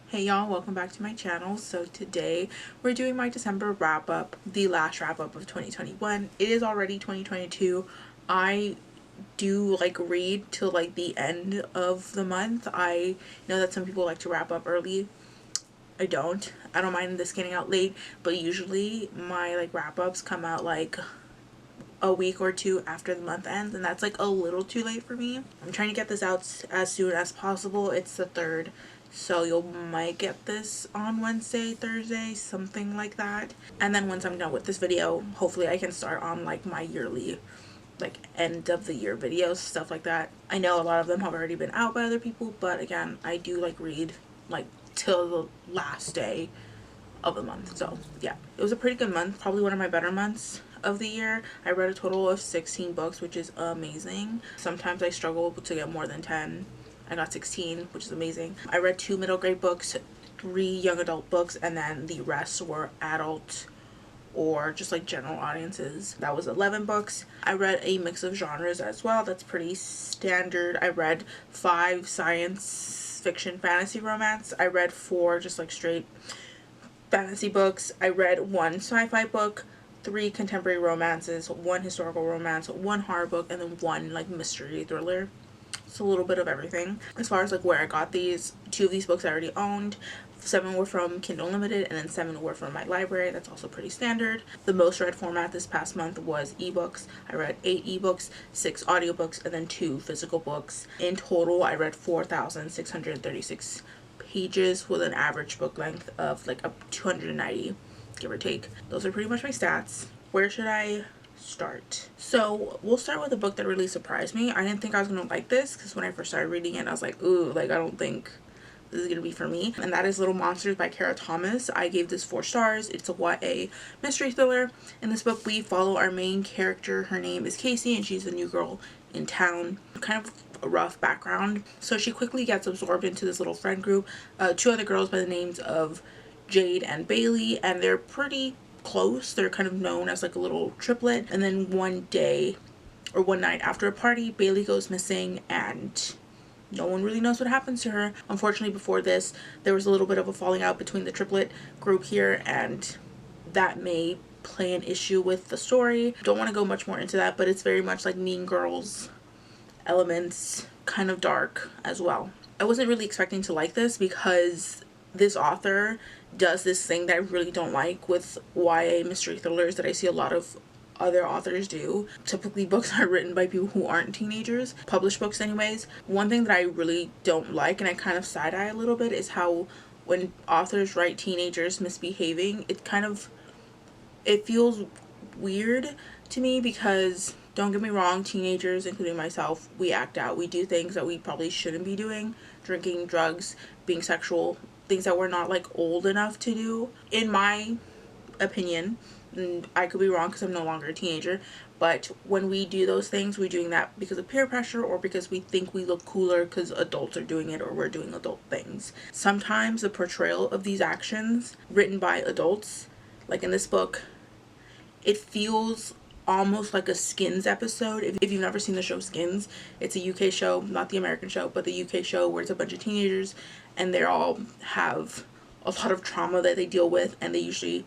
Hey y'all, welcome back to my channel. So today we're doing my December wrap up, the last wrap up of 2021. It is already 2022. I do like read till like the end of the month. I know that some people like to wrap up early. I don't mind this getting out late, but usually my like wrap ups come out like a week or two after the month ends, and that's like a little too late for me. I'm trying to get this out as soon as possible. It's the 3rd, so you might get this on Wednesday, Thursday, something like that. And then once I'm done with this video, hopefully I can start on like my yearly, like end of the year videos, stuff like that. I know a lot of them have already been out by other people, but again, I do like read like till the last day of the month. So yeah, it was a pretty good month, probably one of my better months of the year. I read a total of 16 books, which is amazing. Sometimes I struggle to get more than 10. I got 16, which is amazing. I read 2 middle grade books, 3 young adult books, and then the rest were adult or just like general audiences. That was 11 books. I read a mix of genres as well. That's pretty standard. I read 5 science fiction fantasy romance. I read 4 just like straight fantasy books. I read 1 sci-fi book, 3 contemporary romances, 1 historical romance, 1 horror book, and then 1 like mystery thriller. It's a little bit of everything. As far as like where I got these, 2 of these books I already owned. 7 were from Kindle Unlimited, and then 7 were from my library. That's also pretty standard. The most read format this past month was ebooks. I read 8 ebooks, 6 audiobooks, and then 2 physical books. In total, I read 4,636 pages with an average book length of like up 290, give or take. Those are pretty much my stats. Where should I start? So we'll start with a book that really surprised me. I didn't think I was gonna like this because when I first started reading it I was like, ooh, like I don't think this is gonna be for me, and that is Little Monsters by Cara Thomas. I gave this 4 stars. It's a YA mystery thriller. In this book we follow our main character. Her name is Casey and she's a new girl in town. Kind of a rough background, so she quickly gets absorbed into this little friend group, 2 other girls by the names of Jade and Bailey, and they're pretty close. They're kind of known as like a little triplet. And then one night after a party, Bailey goes missing and no one really knows what happens to her. Unfortunately, before this there was a little bit of a falling out between the triplet group here, and that may play an issue with the story. Don't want to go much more into that, but it's very much like Mean Girls elements, kind of dark as well. I wasn't really expecting to like this because this author does this thing that I really don't like with YA mystery thrillers that I see a lot of other authors do. Typically books are written by people who aren't teenagers, published books anyways. One thing that I really don't like, and I kind of side-eye a little bit, is how when authors write teenagers misbehaving, it feels weird to me, because don't get me wrong, teenagers, including myself, we act out. We do things that we probably shouldn't be doing. Drinking, drugs, being sexual, things that we're not like old enough to do, in my opinion. And I could be wrong because I'm no longer a teenager, but when we do those things, we're doing that because of peer pressure or because we think we look cooler because adults are doing it or we're doing adult things. Sometimes the portrayal of these actions written by adults, like in this book, it feels almost like a Skins episode. If you've never seen the show Skins, it's a UK show, not the American show, but the UK show, where it's a bunch of teenagers and they all have a lot of trauma that they deal with, and they usually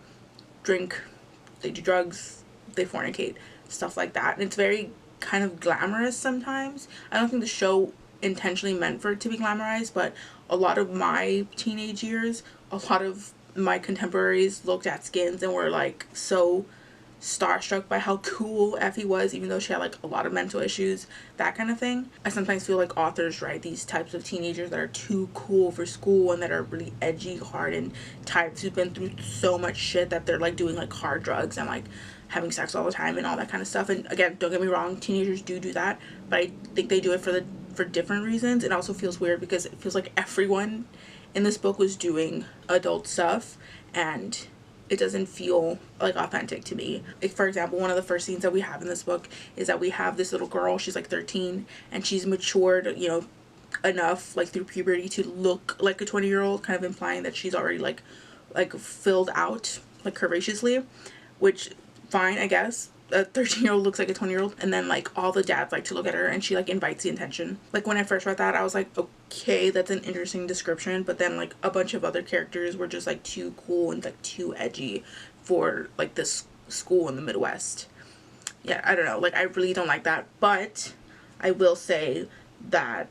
drink, they do drugs, they fornicate, stuff like that. And it's very kind of glamorous sometimes. I don't think the show intentionally meant for it to be glamorized, but a lot of my teenage years, a lot of my contemporaries looked at Skins and were like so starstruck by how cool Effie was, even though she had like a lot of mental issues, that kind of thing. I sometimes feel like authors write these types of teenagers that are too cool for school and that are really edgy, hardened types who've been through so much shit that they're like doing like hard drugs and like having sex all the time and all that kind of stuff. And again, don't get me wrong, teenagers do that, but I think they do it for different reasons. It also feels weird because it feels like everyone in this book was doing adult stuff, and it doesn't feel like authentic to me. Like, for example, one of the first scenes that we have in this book is that we have this little girl. She's like 13 and she's matured, you know, enough like through puberty to look like a 20-year-old, kind of implying that she's already like filled out like curvaceously, which fine, I guess. a 13-year-old looks like a 20-year-old, and then like all the dads like to look at her, and she like invites the attention. Like when I first read that, I was like, okay, that's an interesting description, but then like a bunch of other characters were just like too cool and like too edgy for like this school in the Midwest. Yeah, I don't know, like I really don't like that, but I will say that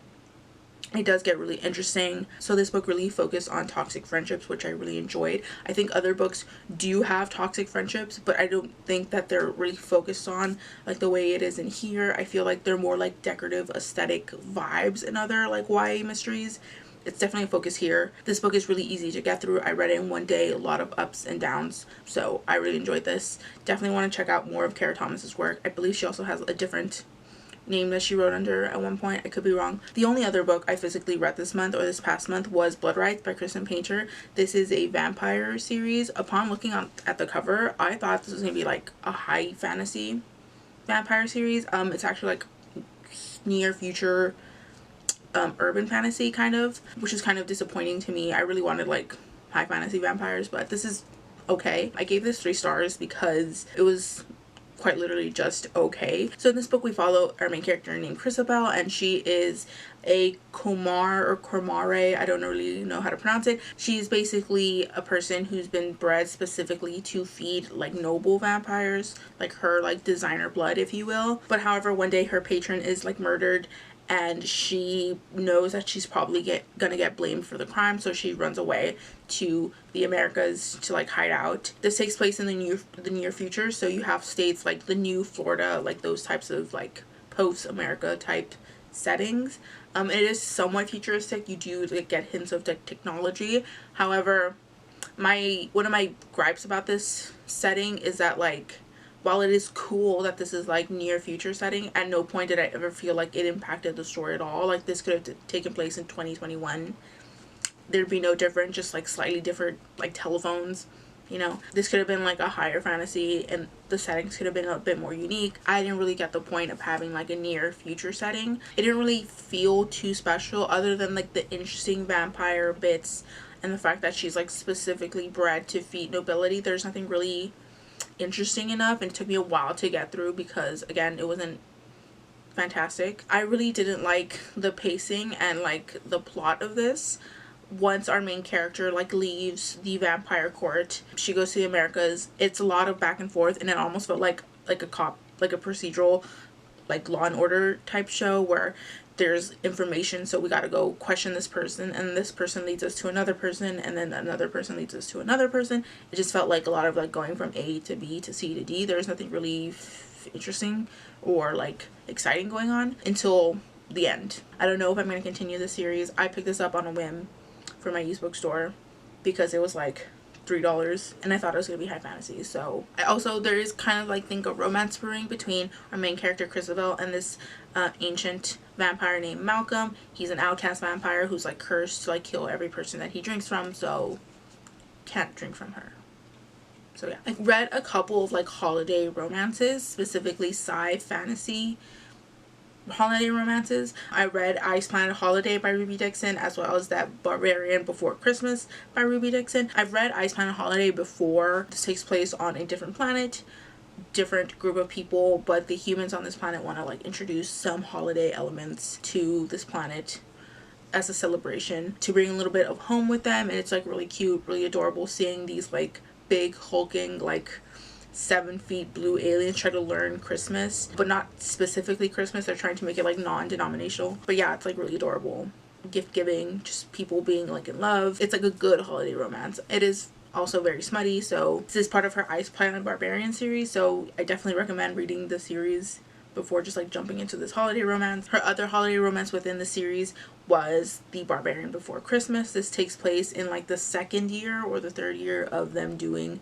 it does get really interesting. So this book really focused on toxic friendships, which I really enjoyed. I think other books do have toxic friendships, but I don't think that they're really focused on like the way it is in here. I feel like they're more like decorative aesthetic vibes in other like YA mysteries. It's definitely a focus here. This book is really easy to get through. I read it in one day, a lot of ups and downs, so I really enjoyed this. Definitely want to check out more of Cara Thomas's work. I believe she also has a different name that she wrote under at one point. I could be wrong. The only other book I physically read this month or this past month was Blood Rites by Kristen Painter. This is a vampire series. Upon looking at the cover, I thought this was gonna be like a high fantasy vampire series. It's actually like near future urban fantasy kind of, which is kind of disappointing to me. I really wanted like high fantasy vampires, but this is okay. I gave this 3 stars because it was quite literally just okay. So in this book we follow our main character named Chrisabel, and she is a Komar or Komare, I don't really know how to pronounce it. She's basically a person who's been bred specifically to feed like noble vampires, like her like designer blood, if you will. But however, one day her patron is like murdered, and she knows that she's probably gonna get blamed for the crime, so she runs away to the Americas to like hide out. This takes place in the near future, so you have states like the new Florida, like those types of like post-America type settings. It is somewhat futuristic. You do like get hints of technology. However, one of my gripes about this setting is that like, while it is cool that this is like near future setting, at no point did I ever feel like it impacted the story at all. Like this could have taken place in 2021. There'd be no different, just like slightly different like telephones, you know. This could have been like a higher fantasy and the settings could have been a bit more unique. I didn't really get the point of having like a near future setting. It didn't really feel too special other than like the interesting vampire bits and the fact that she's like specifically bred to feed nobility. There's nothing really interesting enough, and it took me a while to get through because again, it wasn't fantastic. I really didn't like the pacing and like the plot of this. Once our main character like leaves the vampire court, she goes to the Americas. It's a lot of back and forth, and it almost felt like a procedural like Law and Order type show where there's information, so we got to go question this person, and this person leads us to another person, and then another person leads us to another person. It just felt like a lot of like going from A to B to C to D. There's nothing really interesting or like exciting going on until the end. I don't know if I'm going to continue the series. I picked this up on a whim from my used bookstore because it was like $3 and I thought it was gonna be high fantasy. So there is kind of like think a romance brewing between our main character Chrisabel and this ancient vampire named Malcolm. He's an outcast vampire who's like cursed to like kill every person that he drinks from, so can't drink from her. So yeah, I read a couple of like holiday romances, specifically sci fantasy holiday romances. I read Ice Planet Holiday by Ruby Dixon, as well as that Barbarian Before Christmas by Ruby Dixon. I've read Ice Planet Holiday before. This takes place on a different planet, different group of people, but the humans on this planet want to like introduce some holiday elements to this planet as a celebration to bring a little bit of home with them. And it's like really cute, really adorable seeing these like big hulking like 7 feet blue aliens try to learn Christmas, but not specifically Christmas. They're trying to make it like non-denominational, but yeah, it's like really adorable. Gift giving, just people being like in love. It's like a good holiday romance. It is also very smutty, so this is part of her Ice Planet Barbarian series, so I definitely recommend reading the series before just like jumping into this holiday romance. Her other holiday romance within the series was the Barbarian Before Christmas. This takes place in like the 2nd year or the 3rd year of them doing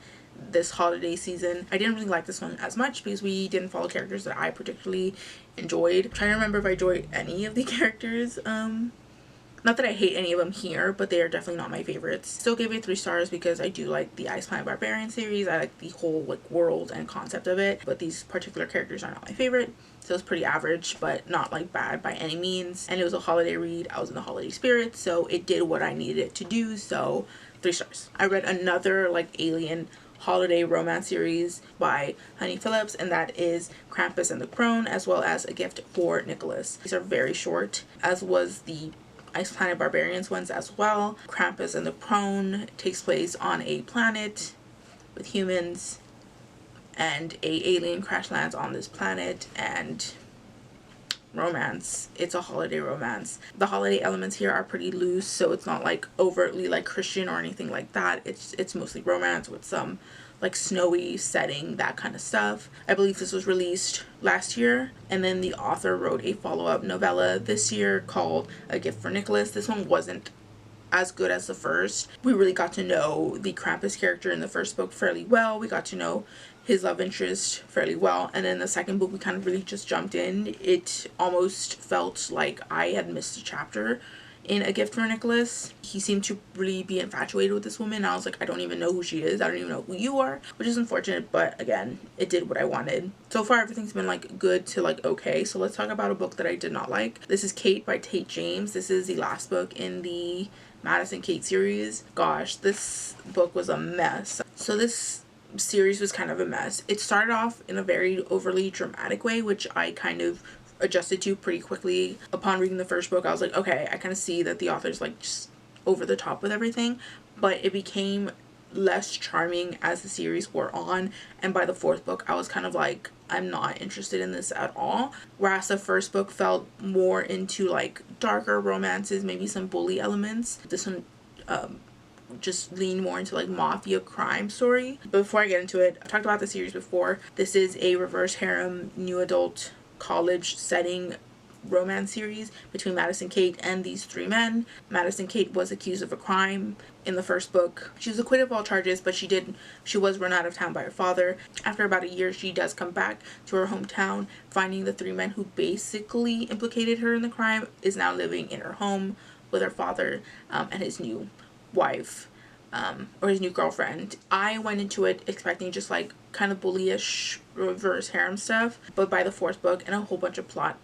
this holiday season. I didn't really like this one as much because we didn't follow characters that I particularly enjoyed. I'm trying to remember if I enjoyed any of the characters. Not that I hate any of them here, but they are definitely not my favorites. Still gave it 3 stars because I do like the Ice Planet Barbarian series. I like the whole like world and concept of it, but these particular characters are not my favorite. So it's pretty average, but not like bad by any means. And it was a holiday read. I was in the holiday spirit, so it did what I needed it to do. So 3 stars. I read another like alien holiday romance series by Honey Phillips, and that is Krampus and the Crone, as well as A Gift for Nicholas. These are very short, as was the Ice Planet Barbarians ones as well. Krampus and the Crone takes place on a planet with humans, and a alien crash lands on this planet, and romance. It's a holiday romance. The holiday elements here are pretty loose, so it's not like overtly like Christian or anything like that. It's mostly romance with some like snowy setting, that kind of stuff. I believe this was released last year, and then the author wrote a follow-up novella this year called A Gift for Nicholas. This one wasn't as good as the first. We really got to know the Krampus character in the first book fairly well. We got to know his love interest fairly well, and then the second book we kind of really just jumped in. It almost felt like I had missed a chapter in A Gift for Nicholas. He seemed to really be infatuated with this woman. I was like, I don't even know who she is. I don't even know who you are, which is unfortunate, but again, it did what I wanted. So far, everything's been like good to like okay. So let's talk about a book that I did not like. This is Kate by Tate James. This is the last book in the Madison Kate series. Gosh, this book was a mess. So this series was kind of a mess. It started off in a very overly dramatic way, which I kind of adjusted to pretty quickly. Upon reading the first book, I was like, okay, I kind of see that the author's like just over the top with everything, but it became less charming as the series wore on, and by the fourth book I was kind of like, I'm not interested in this at all. Whereas the first book felt more into like darker romances, maybe some bully elements. This one just lean more into like mafia crime story. But before I get into it, I've talked about the series before. This is a reverse harem new adult college setting romance series between Madison Kate and these three men. Madison Kate was accused of a crime in the first book. She was acquitted of all charges, but she was run out of town by her father. After about a year, she does come back to her hometown, finding the three men who basically implicated her in the crime is now living in her home with her father and his new wife, or his new girlfriend. I went into it expecting just like kind of bullyish reverse harem stuff, but by the fourth book and a whole bunch of plot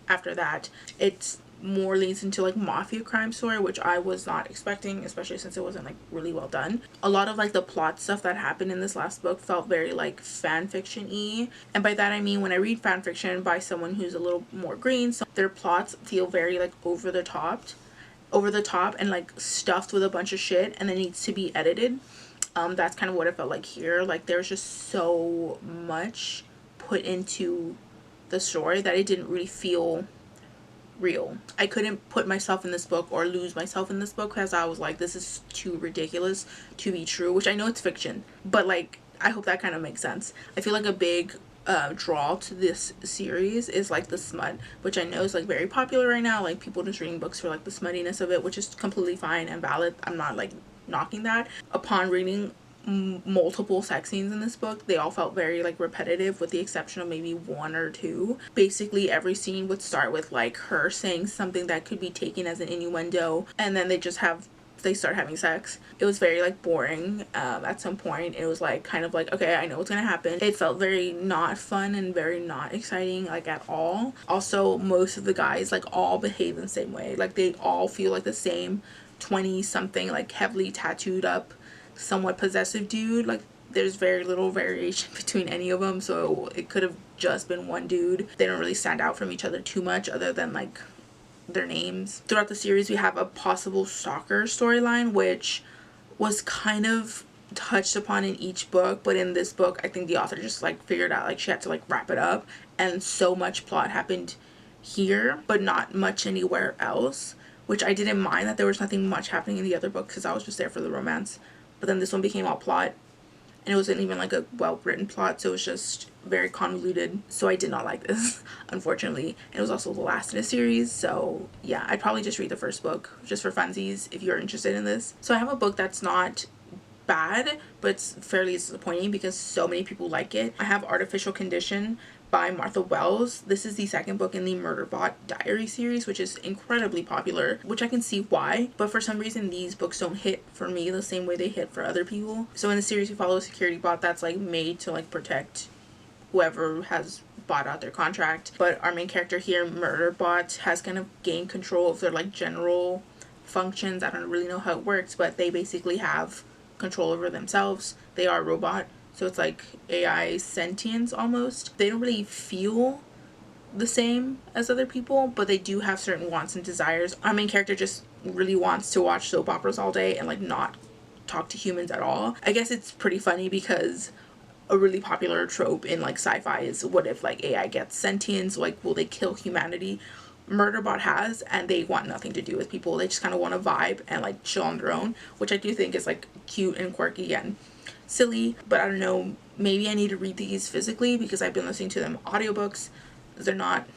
after that, it's more leads into like mafia crime story, which I was not expecting, especially since it wasn't like really well done. A lot of like the plot stuff that happened in this last book felt very like fan fiction-y, and by that I mean when I read fan fiction by someone who's a little more green, so their plots feel very like over the top and like stuffed with a bunch of shit, and it needs to be edited. That's kind of what it felt like here. Like there's just so much put into the story that it didn't really feel real. I couldn't put myself in this book or lose myself in this book because I was like, this is too ridiculous to be true, which I know it's fiction, but like I hope that kind of makes sense. I feel like a big draw to this series is like the smut, which I know is like very popular right now, like people just reading books for like the smuttiness of it, which is completely fine and valid. I'm not like knocking that. Upon reading multiple sex scenes in this book, they all felt very like repetitive with the exception of maybe one or two. Basically every scene would start with like her saying something that could be taken as an innuendo, and then they start having sex. It was very like boring at some point. It was like kind of like, okay, I know what's gonna happen. It felt very not fun and very not exciting like at all. Also, most of the guys like all behave in the same way. Like they all feel like the same 20 something like heavily tattooed up somewhat possessive dude. Like there's very little variation between any of them, so it could have just been one dude. They don't really stand out from each other too much other than like their names. Throughout the series we have a possible stalker storyline, which was kind of touched upon in each book, but in this book I think the author just like figured out like she had to like wrap it up, and so much plot happened here but not much anywhere else, which I didn't mind that there was nothing much happening in the other book because I was just there for the romance. But then this one became all plot, and it wasn't even like a well written plot, so it was just very convoluted. So I did not like this, unfortunately. And it was also the last in a series, so yeah, I'd probably just read the first book just for funsies if you're interested in this. So I have a book that's not bad, but it's fairly disappointing because so many people like it. I have Artificial Condition by Martha Wells. This is the second book in the Murderbot Diary series, which is incredibly popular, which I can see why, but for some reason these books don't hit for me the same way they hit for other people. So in the series we follow a security bot that's like made to like protect whoever has bought out their contract, but our main character here, Murderbot, has kind of gained control of their like general functions. I don't really know how it works, but they basically have control over themselves. They are a robot, so it's like AI sentience almost. They don't really feel the same as other people, but they do have certain wants and desires. Our main character just really wants to watch soap operas all day and like not talk to humans at all. I guess it's pretty funny because a really popular trope in like sci-fi is, what if like AI gets sentience, like will they kill humanity? Murderbot has, and they want nothing to do with people. They just kind of want to vibe and like chill on their own, which I do think is like cute and quirky and silly. But I don't know, maybe I need to read these physically because I've been listening to them audiobooks. They're not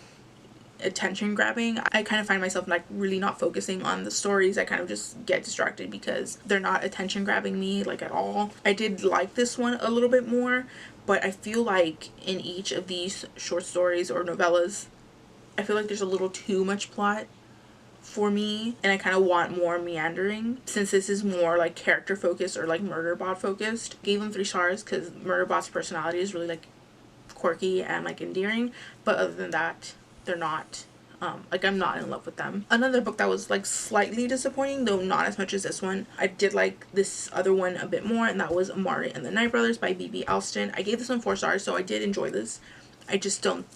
attention grabbing. I kind of find myself like really not focusing on the stories. I kind of just get distracted because they're not attention grabbing me like at all. I did like this one a little bit more, but I feel like in each of these short stories or novellas, I feel like there's a little too much plot for me, and I kind of want more meandering. Since this is more like character focused or like Murderbot focused, gave them 3 stars because Murderbot's personality is really like quirky and like endearing, but other than that, they're not like, I'm not in love with them. Another book that was like slightly disappointing, though not as much as this one, I did like this other one a bit more, and that was Margaret and the Night Brothers by B.B. Alston. I gave this one 4 stars, so I did enjoy this. I just don't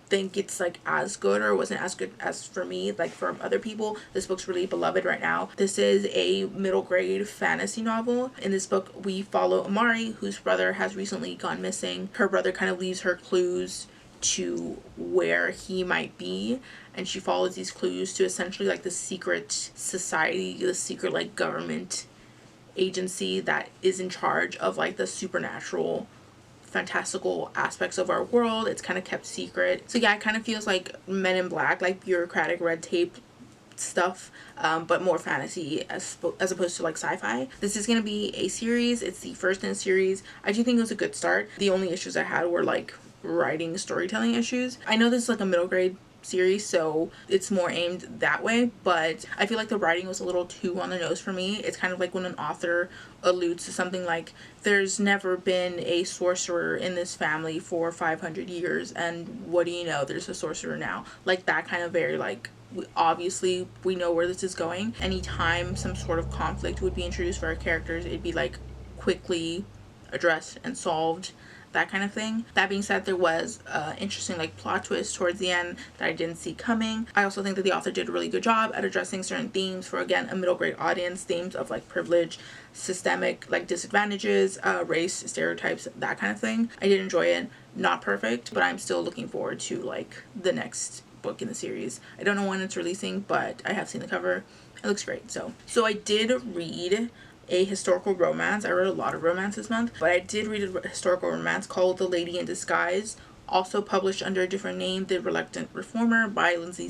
think it's like as good, or wasn't as good as for me, like for other people. This book's really beloved right now. This is a middle grade fantasy novel. In this book, we follow Amari, whose brother has recently gone missing. Her brother kind of leaves her clues to where he might be, and she follows these clues to essentially like the secret society, the secret like government agency that is in charge of like the supernatural, fantastical aspects of our world. It's kind of kept secret. So yeah, it kind of feels like Men in Black, like bureaucratic red tape stuff, but more fantasy as opposed to like sci-fi. This is going to be a series. It's the first in a series. I do think it was a good start. The only issues I had were like writing, storytelling issues. I know this is like a middle grade series, so it's more aimed that way, but I feel like the writing was a little too on the nose for me. It's kind of like when an author alludes to something like, there's never been a sorcerer in this family for 500 years, and what do you know, there's a sorcerer now. Like that kind of very like, obviously we know where this is going. Anytime some sort of conflict would be introduced for our characters, it'd be like quickly addressed and solved, that kind of thing. That being said, there was interesting like plot twist towards the end that I didn't see coming. I also think that the author did a really good job at addressing certain themes for, again, a middle grade audience. Themes of like privilege, systemic like disadvantages, race, stereotypes, that kind of thing. I did enjoy it. Not perfect, but I'm still looking forward to like the next book in the series. I don't know when it's releasing, but I have seen the cover. It looks great. So I did read a historical romance. I read a lot of romance this month, but I did read a historical romance called The Lady in Disguise, also published under a different name, The Reluctant Reformer by Lindsay.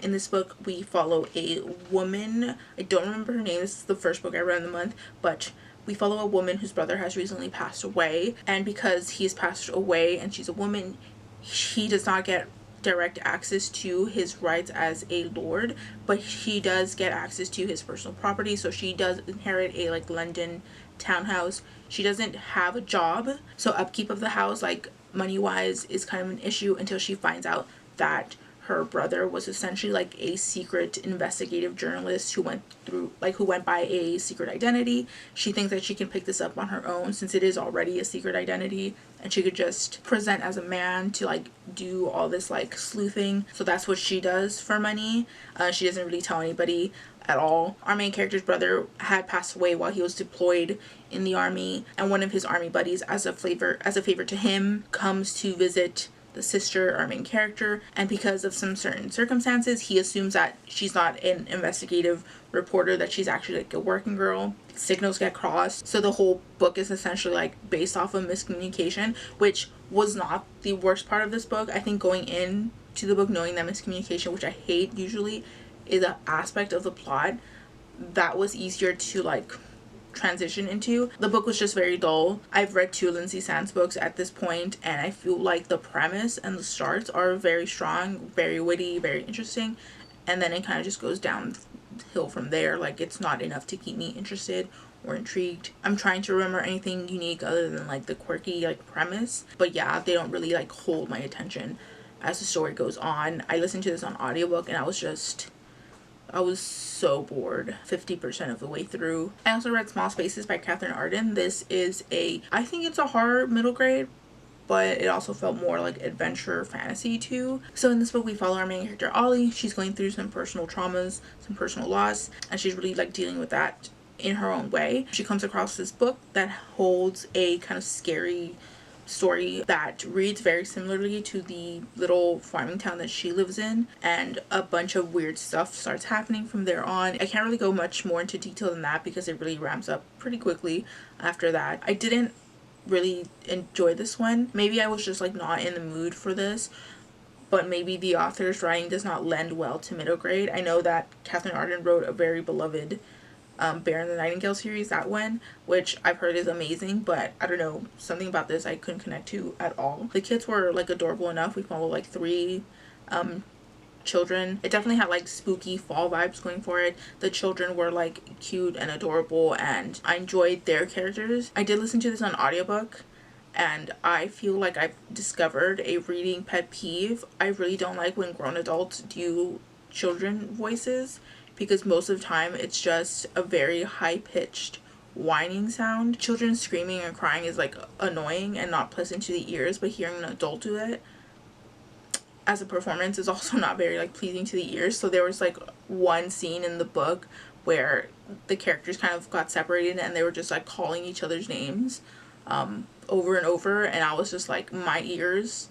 In this book, we follow a woman. I don't remember her name. This is the first book I read in the month, but we follow a woman whose brother has recently passed away, and because he has passed away and she's a woman, she does not get direct access to his rights as a lord, but she does get access to his personal property. So she does inherit a like London townhouse. She doesn't have a job, so upkeep of the house, like money wise, is kind of an issue until she finds out that her brother was essentially like a secret investigative journalist who went by a secret identity. She thinks that she can pick this up on her own since it is already a secret identity, and she could just present as a man to like do all this like sleuthing. So that's what she does for money. She doesn't really tell anybody at all. Our main character's brother had passed away while he was deployed in the army, and one of his army buddies, as a favor to him, comes to visit the sister, our main character, and because of some certain circumstances, he assumes that she's not an investigative reporter, that she's actually like a working girl. Signals get crossed, so the whole book is essentially like based off of miscommunication, which was not the worst part of this book. I think going into the book knowing that miscommunication, which I hate usually, is an aspect of the plot that was easier to like transition into. The book was just very dull. I've read 2 Lindsay books at this point, and I feel like the premise and the starts are very strong, very witty, very interesting, and then it kind of just goes downhill from there. Like, it's not enough to keep me interested or intrigued. I'm trying to remember anything unique other than like the quirky like premise, but yeah, they don't really like hold my attention as the story goes on. I listened to this on audiobook and I was just I was so bored 50% of the way through. I also read Small Spaces by Katherine Arden. This is I think it's a horror middle grade, but it also felt more like adventure fantasy too. So in this book we follow our main character Ollie. She's going through some personal traumas, some personal loss, and she's really like dealing with that in her own way. She comes across this book that holds a kind of scary story that reads very similarly to the little farming town that she lives in, and a bunch of weird stuff starts happening from there on. I can't really go much more into detail than that because it really ramps up pretty quickly after that. I didn't really enjoy this one. Maybe I was just like not in the mood for this, but maybe the author's writing does not lend well to middle grade. I know that Katherine Arden wrote a very beloved Bear and the Nightingale series, that one, which I've heard is amazing, but I don't know, something about this I couldn't connect to at all. The kids were like adorable enough. We follow like 3 children. It definitely had like spooky fall vibes going for it. The children were like cute and adorable, and I enjoyed their characters. I did listen to this on audiobook, and I feel like I've discovered a reading pet peeve. I really don't like when grown adults do children voices, because most of the time it's just a very high-pitched whining sound. Children screaming and crying is like annoying and not pleasant to the ears, but hearing an adult do it as a performance is also not very like pleasing to the ears. So there was like one scene in the book where the characters kind of got separated and they were just like calling each other's names over and over, and I was just like, my ears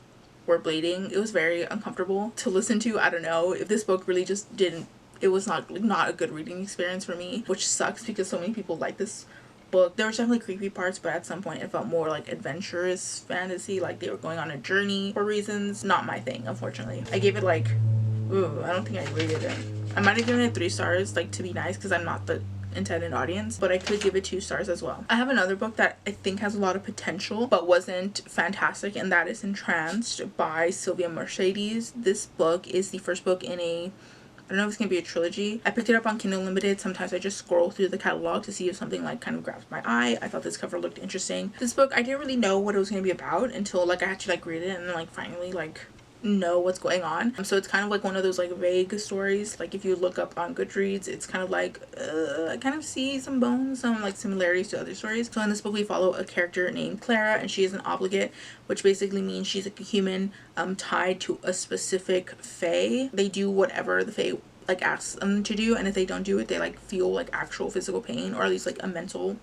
were bleeding. It was very uncomfortable to listen to. I don't know if this book really just didn't, it was not a good reading experience for me, which sucks because so many people like this book. There were definitely creepy parts, but at some point it felt more like adventurous fantasy, like they were going on a journey for reasons. Not my thing, unfortunately. I gave it like, I don't think I rated it. I might have given it 3 stars, like to be nice, because I'm not the intended audience, but I could give it 2 stars as well. I have another book that I think has a lot of potential but wasn't fantastic, and that is Entranced by Sylvia Mercedes. This book is the first book in I don't know if it's gonna be a trilogy. I picked it up on Kindle Unlimited. Sometimes I just scroll through the catalog to see if something like kind of grabs my eye. I thought this cover looked interesting. This book, I didn't really know what it was gonna be about until like I had to like read it and then like finally like know what's going on. So it's kind of like one of those like vague stories. Like if you look up on Goodreads, it's kind of like I kind of see some bones, some like similarities to other stories. So in this book we follow a character named Cara, and she is an obligate, which basically means she's like a human tied to a specific fae. They do whatever the fae like asks them to do, and if they don't do it they like feel like actual physical pain, or at least like a mental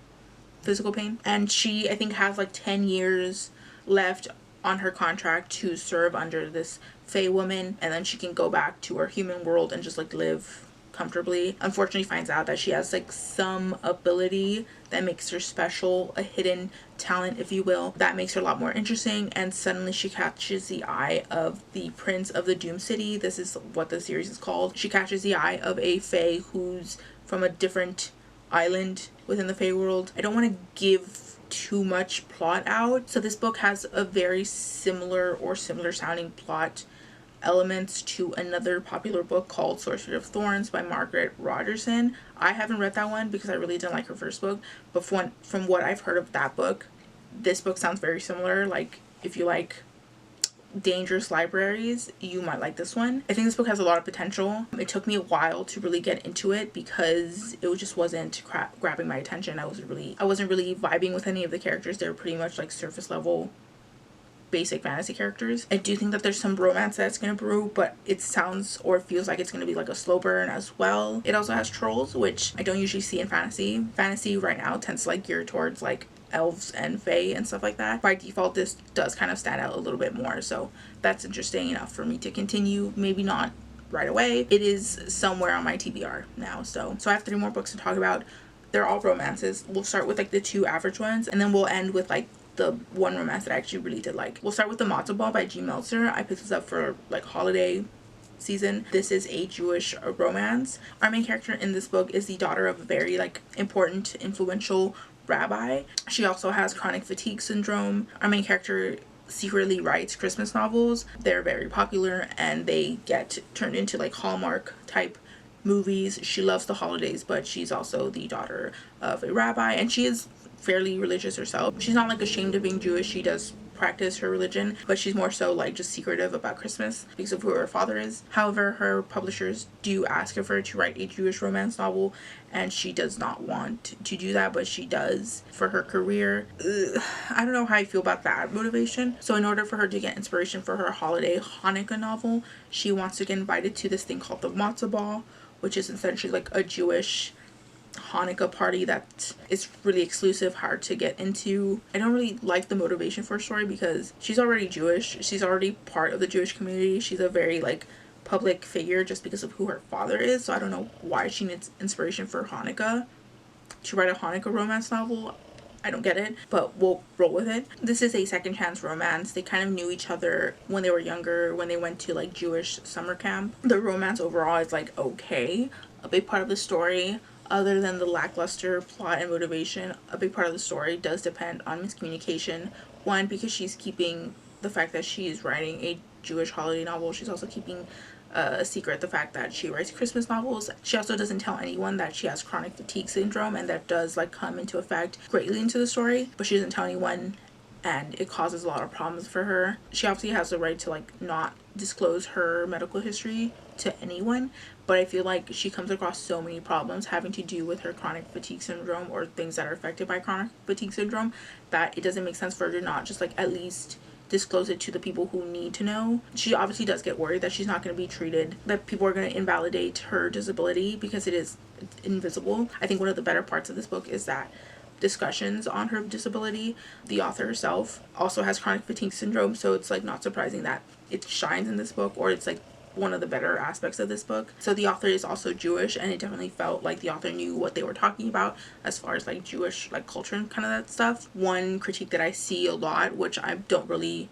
physical pain. And she, I think, has like 10 years left on her contract to serve under this fae woman, and then she can go back to her human world and just like live comfortably. Unfortunately finds out that she has like some ability that makes her special, a hidden talent if you will, that makes her a lot more interesting, and suddenly she catches the eye of the Prince of the Doom City. This is what the series is called. She catches the eye of a fae who's from a different island within the fae world. I don't want to give too much plot out. So this book has a very similar sounding plot elements to another popular book called Sorcery of Thorns by Margaret Rogerson. I haven't read that one because I really didn't like her first book, but from what I've heard of that book, this book sounds very similar. Like if you like dangerous libraries, you might like this one. I think this book has a lot of potential. It took me a while to really get into it because it just wasn't grabbing my attention. I wasn't really vibing with any of the characters. They were pretty much like surface level basic fantasy characters. I do think that there's some romance that's gonna brew, but it sounds or feels like it's gonna be like a slow burn as well. It also has trolls, which I don't usually see in fantasy. Fantasy right now tends to like gear towards like elves and fae and stuff like that. By default this does kind of stand out a little bit more, so that's interesting enough for me to continue. Maybe not right away. It is somewhere on my TBR now. So I have 3 more books to talk about. They're all romances. We'll start with like the 2 average ones, and then we'll end with like the one romance that I actually really did like. We'll start with the Matzo Ball by G. Meltzer. I picked this up for like holiday season. This is a Jewish romance. Our main character in this book is the daughter of a very like important, influential rabbi. She also has chronic fatigue syndrome. Our main character secretly writes Christmas novels. They're very popular and they get turned into like Hallmark type movies. She loves the holidays, but she's also the daughter of a rabbi, and she is fairly religious herself. She's not like ashamed of being Jewish. She does practice her religion, but she's more so like just secretive about Christmas because of who her father is. However, her publishers do ask of her to write a Jewish romance novel, and she does not want to do that, but she does for her career. I don't know how I feel about that motivation. So in order for her to get inspiration for her holiday Hanukkah novel, she wants to get invited to this thing called the Matzo Ball, which is essentially like a Jewish Hanukkah party that is really exclusive, hard to get into. I don't really like the motivation for her story because she's already Jewish. She's already part of the Jewish community. She's a very like public figure just because of who her father is. So I don't know why she needs inspiration for Hanukkah to write a Hanukkah romance novel. I don't get it, but we'll roll with it. This is a second chance romance. They kind of knew each other when they were younger, when they went to like Jewish summer camp. The romance overall is like okay. A big part of the story, other than the lackluster plot and motivation, a big part of the story does depend on miscommunication. One, because she's keeping the fact that she's writing a Jewish holiday novel. She's also keeping a secret the fact that she writes Christmas novels. She also doesn't tell anyone that she has chronic fatigue syndrome, and that does like come into effect greatly into the story, but she doesn't tell anyone, and it causes a lot of problems for her. She obviously has the right to like not disclose her medical history to anyone, but I feel like she comes across so many problems having to do with her chronic fatigue syndrome or things that are affected by chronic fatigue syndrome that it doesn't make sense for her to not just like at least disclose it to the people who need to know. She obviously does get worried that she's not going to be treated, that people are going to invalidate her disability because it's invisible. I think one of the better parts of this book is that discussions on her disability, the author herself also has chronic fatigue syndrome, so it's like not surprising that it shines in this book, or it's like one of the better aspects of this book. So the author is also Jewish, and it definitely felt like the author knew what they were talking about as far as like Jewish like culture and kind of that stuff. One critique that I see a lot, which I don't really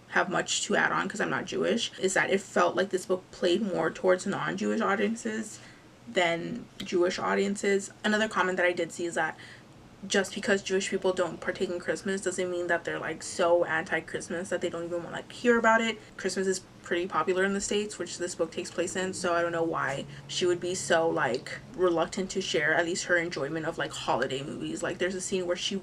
have much to add on because I'm not Jewish, is that it felt like this book played more towards non-Jewish audiences than Jewish audiences. Another comment that I did see is that just because Jewish people don't partake in Christmas doesn't mean that they're like so anti-Christmas that they don't even want to like hear about it. Christmas is pretty popular in the States, which this book takes place in, so I don't know why she would be so like reluctant to share at least her enjoyment of like holiday movies. Like there's a scene where she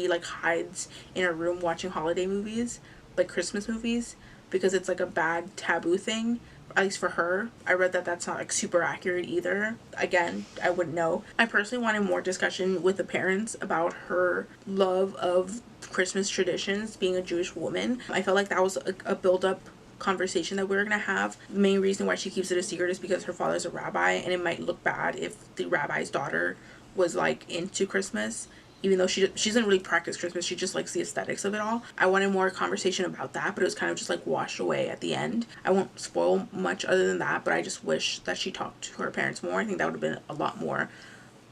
like hides in her room watching holiday movies, like Christmas movies, because it's like a bad taboo thing, at least for her. I read that that's not like super accurate either. Again, I wouldn't know. I personally wanted more discussion with the parents about her love of Christmas traditions, being a Jewish woman. I felt like that was a build-up conversation that we were gonna have. The main reason why she keeps it a secret is because her father's a rabbi, and it might look bad if the rabbi's daughter was like into Christmas, even though she doesn't really practice Christmas. She just likes the aesthetics of it all. I wanted more conversation about that, but it was kind of just like washed away at the end. I won't spoil much other than that, but I just wish that she talked to her parents more. I think that would have been a lot more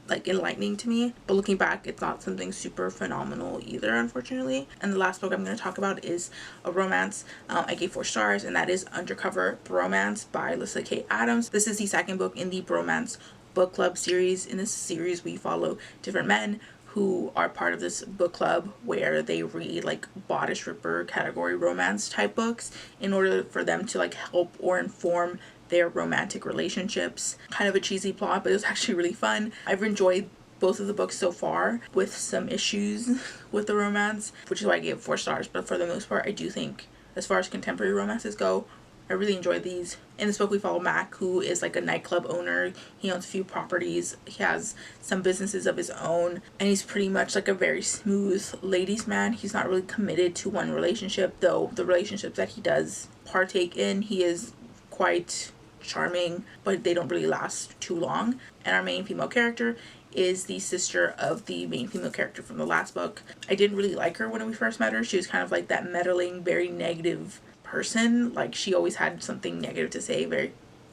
like enlightening to me, but looking back, it's not something super phenomenal either, unfortunately. And the last book I'm going to talk about is a romance. I gave 4 stars, and that is Undercover, Bromance by Lissa K. Adams. This is the second book in the Bromance book club series. In this series, we follow different men who are part of this book club where they read like bodice ripper category romance type books in order for them to like help or inform their romantic relationships. Kind of a cheesy plot, but it was actually really fun. I've enjoyed both of the books so far, with some issues with the romance, which is why I gave 4 stars, but for the most part, I do think as far as contemporary romances go, I really enjoyed these. In this book, we follow Mac, who is like a nightclub owner. He owns a few properties. He has some businesses of his own, and he's pretty much like a very smooth ladies' man. He's not really committed to one relationship, though the relationships that he does partake in, he is quite charming, but they don't really last too long. And our main female character is the sister of the main female character from the last book. I didn't really like her when we first met her. She was kind of like that meddling, very negative person. Like she always had something negative to say, very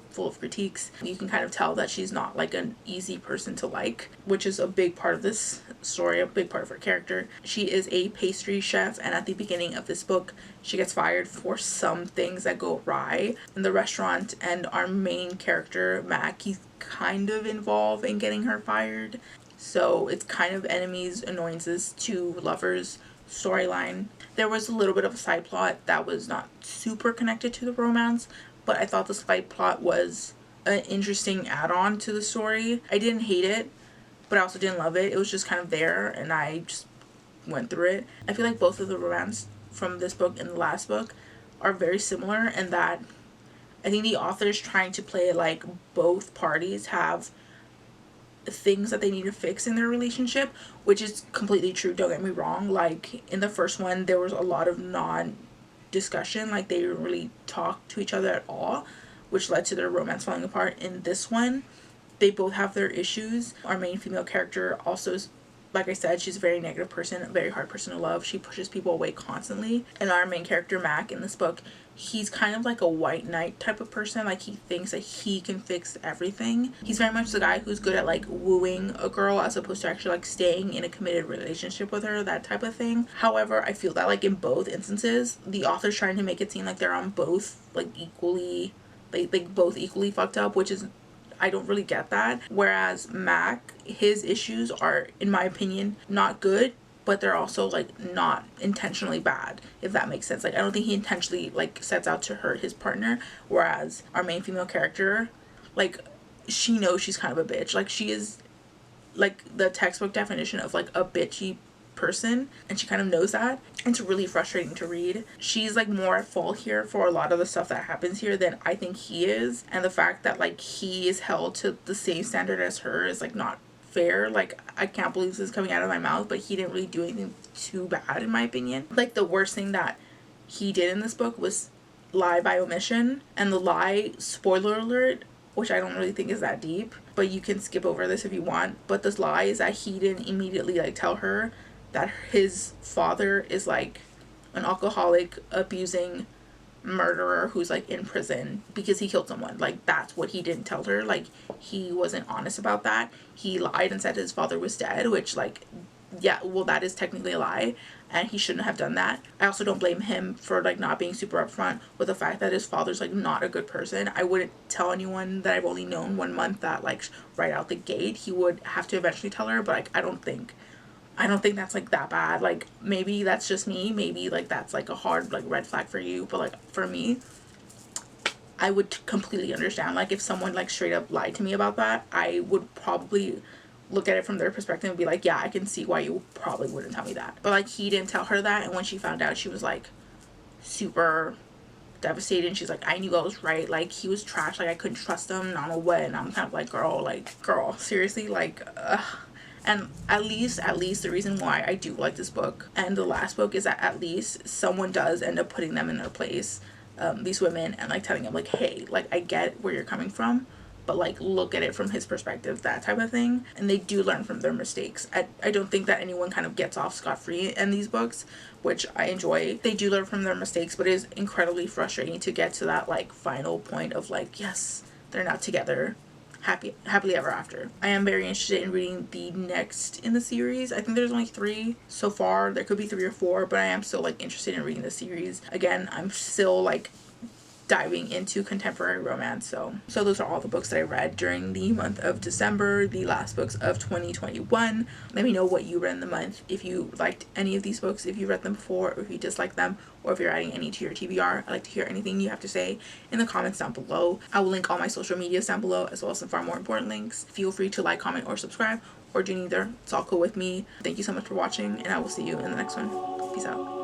full of critiques. You can kind of tell that she's not like an easy person to like, which is a big part of this story, a big part of her character. She is a pastry chef, and at the beginning of this book, she gets fired for some things that go awry in the restaurant, and our main character, Mac, he's kind of involved in getting her fired. So it's kind of enemies, annoyances to lovers storyline. There was a little bit of a side plot that was not super connected to the romance, but I thought the side plot was an interesting add-on to the story. I didn't hate it, but I also didn't love it. It was just kind of there, and I just went through it. I feel like both of the romance from this book and the last book are very similar, and that I think the author's trying to play like both parties have things that they need to fix in their relationship, which is completely true, don't get me wrong. Like in the first one there was a lot of non-discussion, like they didn't really talk to each other at all, which led to their romance falling apart. In this one they both have their issues. Our main female character also is, like I said, she's a very negative person, a very hard person to love. She pushes people away constantly. And our main character, Mac, in this book, he's kind of like a white knight type of person. Like he thinks that he can fix everything. He's very much the guy who's good at like wooing a girl as opposed to actually like staying in a committed relationship with her, that type of thing. However, I feel that like in both instances, the author's trying to make it seem like they're on both like equally, like both equally fucked up, which is, I don't really get that. Whereas Mac, his issues are, in my opinion, not good, but they're also like not intentionally bad, if that makes sense. Like I don't think he intentionally like sets out to hurt his partner. Whereas our main female character, like she knows she's kind of a bitch. Like she is like the textbook definition of like a bitchy person, and she kind of knows that. It's really frustrating to read. She's like more at fault here for a lot of the stuff that happens here than I think he is, and the fact that like he is held to the same standard as her is like not fair. Like I can't believe this is coming out of my mouth, but he didn't really do anything too bad in my opinion. Like the worst thing that he did in this book was lie by omission, and the lie, spoiler alert, which I don't really think is that deep, but you can skip over this if you want, but this lie is that he didn't immediately like tell her that his father is like an alcoholic, abusing murderer who's like in prison because he killed someone. Like that's what he didn't tell her. Like he wasn't honest about that. He lied and said his father was dead, which like, yeah, well that is technically a lie, and he shouldn't have done that. I also don't blame him for like not being super upfront with the fact that his father's like not a good person. I wouldn't tell anyone that I've only known 1 month that like right out the gate he would have to eventually tell her, but like I don't think that's like that bad. Like maybe that's just me, maybe like that's like a hard like red flag for you, but like for me, I would completely understand. Like if someone like straight up lied to me about that, I would probably look at it from their perspective and be like, yeah, I can see why you probably wouldn't tell me that. But like he didn't tell her that, and when she found out she was like super devastated, and she's like, I knew I was right, like he was trash, like I couldn't trust him, no way. And I'm kind of like, girl, seriously, like ugh. And at least the reason why I do like this book and the last book is that at least someone does end up putting them in their place, these women, and like telling them like, hey, like I get where you're coming from, but like look at it from his perspective, that type of thing. And they do learn from their mistakes. I don't think that anyone kind of gets off scot-free in these books, which I enjoy. They do learn from their mistakes, but it is incredibly frustrating to get to that like final point of like, yes, they're not together happily ever after. I am very interested in reading the next in the series. I think there's only 3 so far. There could be 3 or 4, but I am still like interested in reading the series. Again, I'm still like diving into contemporary romance. So those are all the books that I read during the month of December, the last books of 2021. Let me know what you read in the month, if you liked any of these books, if you read them before, or if you disliked them, or if you're adding any to your TBR. I'd like to hear anything you have to say in the comments down below. I will link all my social medias down below, as well as some far more important links. Feel free to like, comment, or subscribe, or do neither. It's all cool with me. Thank you so much for watching, and I will see you in the next one. Peace out.